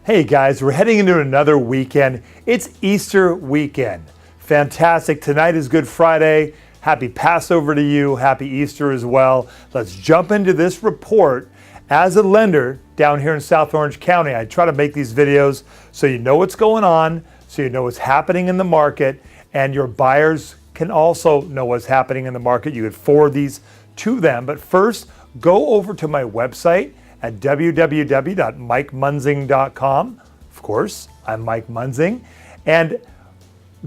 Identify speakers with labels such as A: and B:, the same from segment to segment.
A: Hey guys, we're heading into another weekend. It's Easter weekend. Fantastic. Tonight is Good Friday. Happy Passover to you. Happy Easter as well. Let's jump into this report. As a lender down here in South Orange County, I try to make these videos so you know what's going on, so you know what's happening in the market, and your buyers can also know what's happening in the market. You could forward these to them. But first, go over to my website at www.mikemunzing.com. Of course, I'm Mike Munzing. And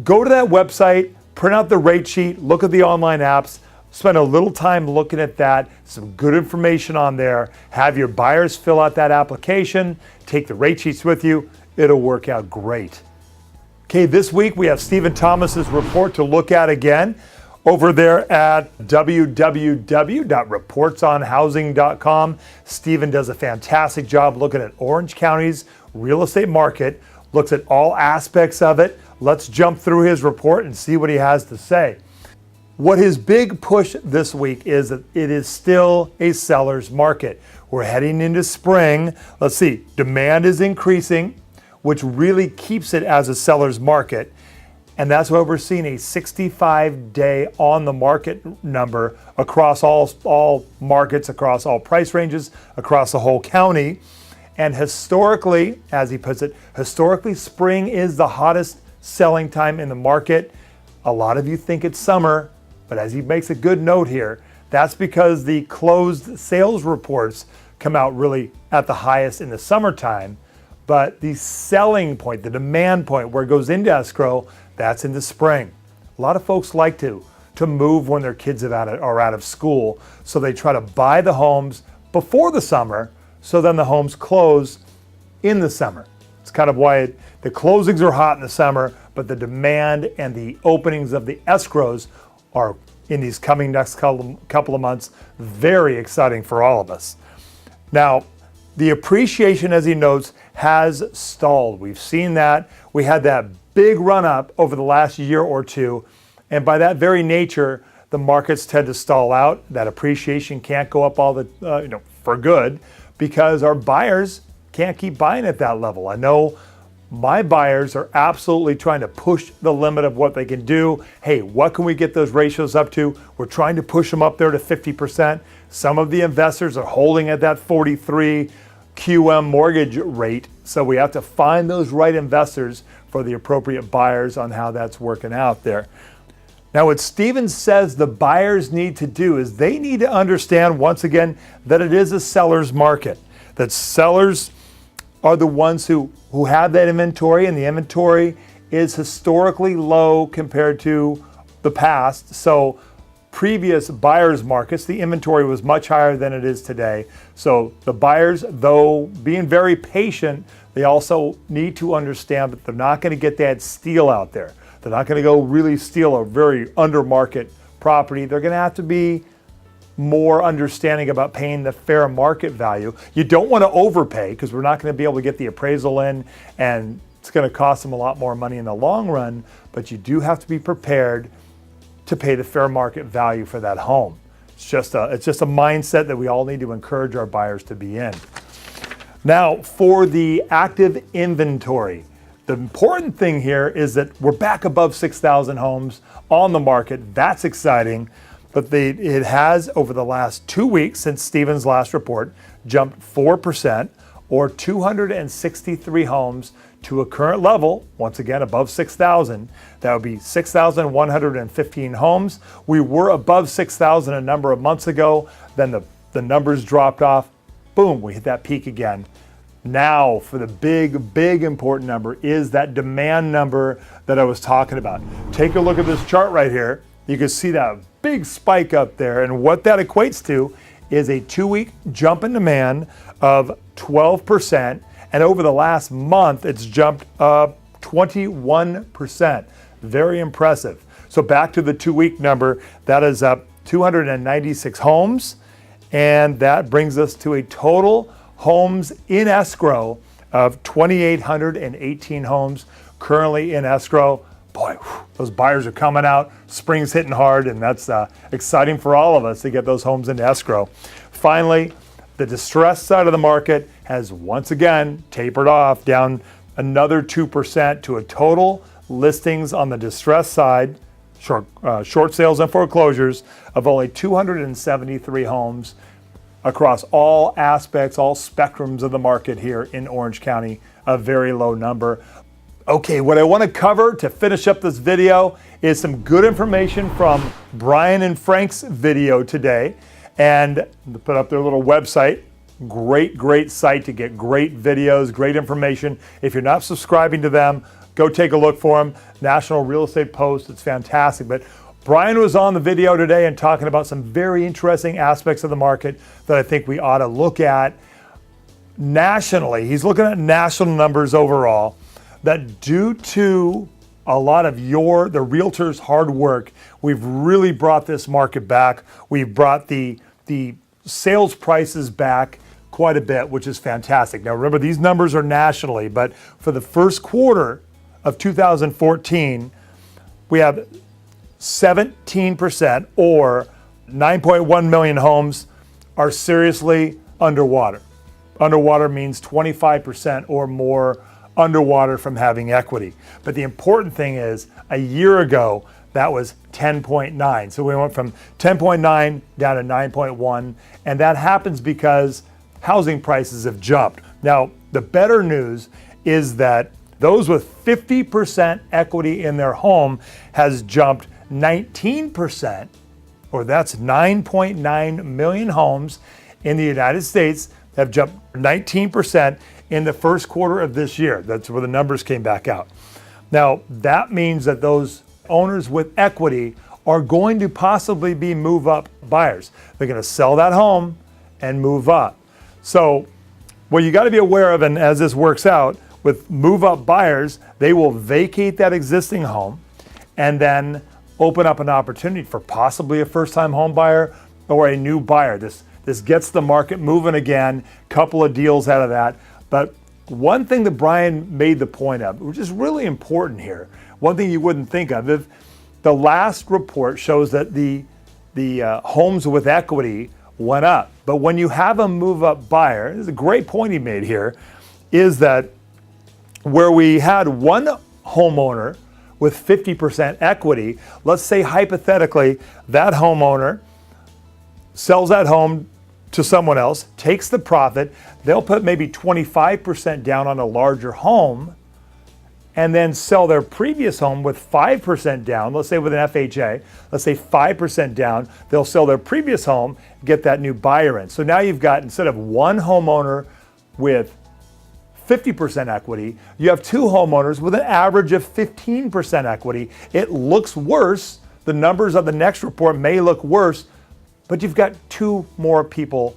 A: go to that website, print out the rate sheet, look at the online apps, spend a little time looking at that, some good information on there, have your buyers fill out that application, take the rate sheets with you. It'll work out great. Okay, this week we have Stephen Thomas's report to look at again over there at www.reportsonhousing.com. Stephen does a fantastic job looking at Orange County's real estate market, looks at all aspects of it. Let's jump through his report and see what he has to say. What his big push this week is that it is still a seller's market. We're heading into spring. Let's see, demand is increasing, which really keeps it as a seller's market. And that's why we're seeing a 65-day on the market number across all markets, across all price ranges, across the whole county. And historically, as he puts it, historically spring is the hottest selling time in the market. A lot of you think it's summer, but as he makes a good note here, that's because the closed sales reports come out really at the highest in the summertime. But the selling point, the demand point where it goes into escrow, that's in the spring. A lot of folks like to move when their kids are out of school, so they try to buy the homes before the summer, so then the homes close in the summer. It's kind of why the closings are hot in the summer, but the demand and the openings of the escrows are in these coming next couple of months. Very exciting for all of us. Now, the appreciation, as he notes, has stalled. We've seen that. We had that big run up over the last year or two. And by that very nature, the markets tend to stall out. That appreciation can't go up all the, for good, because our buyers can't keep buying at that level. I know my buyers are absolutely trying to push the limit of what they can do. Hey, what can we get those ratios up to? We're trying to push them up there to 50%. Some of the investors are holding at that 43 QM mortgage rate. So we have to find those right investors for the appropriate buyers on how that's working out there. Now, what Stephen says the buyers need to do is they need to understand, once again, that it is a seller's market, that sellers are the ones who have that inventory, and the inventory is historically low compared to the past. So previous buyers markets, the inventory was much higher than it is today. So the buyers, though being very patient, they also need to understand that they're not going to get that steal out there. They're not going to go really steal a very under market property. They're going to have to be more understanding about paying the fair market value. You don't want to overpay, because we're not going to be able to get the appraisal in, and it's going to cost them a lot more money in the long run, but you do have to be prepared to pay the fair market value for that home. It's just a mindset that we all need to encourage our buyers to be in. Now, for the active inventory, the important thing here is that we're back above 6,000 homes on the market. That's exciting. But it has, over the last 2 weeks since Stephen's last report, jumped 4%, or 263 homes to a current level, once again above 6,000. That would be 6,115 homes. We were above 6,000 a number of months ago. Then the numbers dropped off. Boom, we hit that peak again. Now, for the big important number is that demand number that I was talking about. Take a look at this chart right here. You can see that big spike up there, and what that equates to is a 2-week jump in demand of 12%, and over the last month it's jumped up 21%. Very impressive. So back to the 2-week number, that is up 296 homes, and that brings us to a total homes in escrow of 2,818 homes currently in escrow. Boy, those buyers are coming out. Spring's hitting hard, and that's exciting for all of us to get those homes into escrow. Finally, The distressed side of the market has once again tapered off, down another 2% to a total listings on the distressed side, short sales and foreclosures, of only 273 homes across all aspects, all spectrums of the market here in Orange County, a very low number. Okay, what I want to cover to finish up this video is some good information from Brian and Frank's video today. And put up their little website. Great site to get great videos, great information. If you're not subscribing to them, go take a look for them. National Real Estate Post, it's fantastic. But Brian was on the video today and talking about some very interesting aspects of the market that I think we ought to look at nationally. He's looking at national numbers overall, that due to a lot of the realtors' hard work, we've really brought this market back. We've brought the sales prices back quite a bit, which is fantastic. Now remember, these numbers are nationally, but for the first quarter of 2014, we have 17% or 9.1 million homes are seriously underwater. Underwater means 25% or more underwater from having equity. But the important thing is, a year ago, that was 10.9. So we went from 10.9 down to 9.1, and that happens because housing prices have jumped. Now, the better news is that those with 50% equity in their home has jumped 19%, or that's 9.9 million homes in the United States have jumped 19% in the first quarter of this year. That's where the numbers came back out. Now, that means that those owners with equity are going to possibly be move-up buyers. They're going to sell that home and move up. So what you got to be aware of, and as this works out, with move-up buyers, they will vacate that existing home and then open up an opportunity for possibly a first-time home buyer or a new buyer. This gets the market moving again, couple of deals out of that. But one thing that Brian made the point of, which is really important here, one thing you wouldn't think of, if the last report shows that the homes with equity went up. But when you have a move-up buyer, this is a great point he made here, is that where we had one homeowner with 50% equity, let's say hypothetically that homeowner sells that home to someone else, takes the profit, they'll put maybe 25% down on a larger home and then sell their previous home with 5% down, let's say with an FHA, let's say 5% down, they'll sell their previous home, get that new buyer in. So now you've got, instead of one homeowner with 50% equity, you have two homeowners with an average of 15% equity. It looks worse. The numbers of the next report may look worse, but you've got two people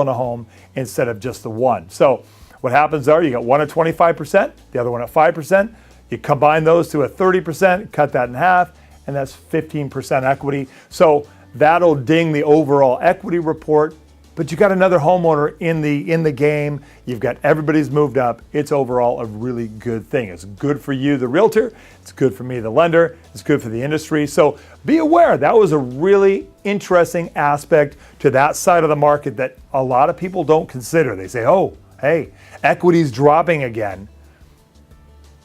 A: in a home instead of just the one. So what happens there, you got one at 25%, the other one at 5%. You combine those to a 30%, cut that in half, and that's 15% equity. So that'll ding the overall equity report, but you got another homeowner in the game. You've got everybody's moved up. It's overall a really good thing. It's good for you, the realtor. It's good for me, the lender. It's good for the industry. So be aware, that was a really interesting aspect to that side of the market that a lot of people don't consider. They say, oh, hey, equity's dropping again.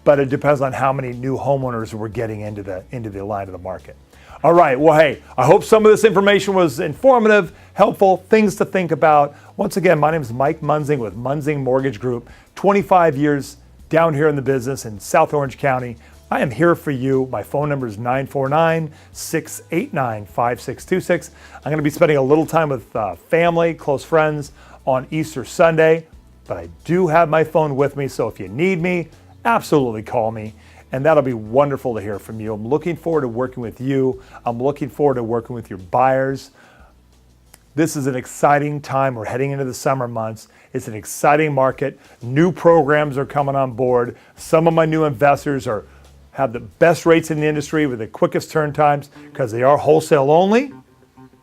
A: But it depends on how many new homeowners we're getting into the line of the market. All right, well, hey, I hope some of this information was informative, helpful, things to think about. Once again, my name is Mike Munzing with Munzing Mortgage Group, 25 years down here in the business in South Orange County. I am here for you. My phone number is 949-689-5626. I'm going to be spending a little time with family, close friends on Easter Sunday, but I do have my phone with me, so if you need me, absolutely call me. And that'll be wonderful to hear from you. I'm looking forward to working with you. I'm looking forward to working with your buyers. This is an exciting time. We're heading into the summer months. It's an exciting market. New programs are coming on board. Some of my new investors have the best rates in the industry with the quickest turn times because they are wholesale only.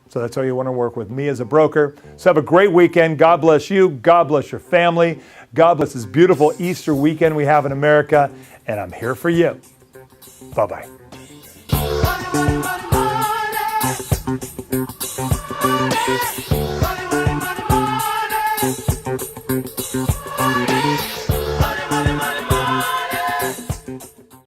A: So that's why you want to work with me as a broker. So have a great weekend. God bless you. God bless your family. God bless this beautiful Easter weekend we have in America. And I'm here for you. Bye-bye.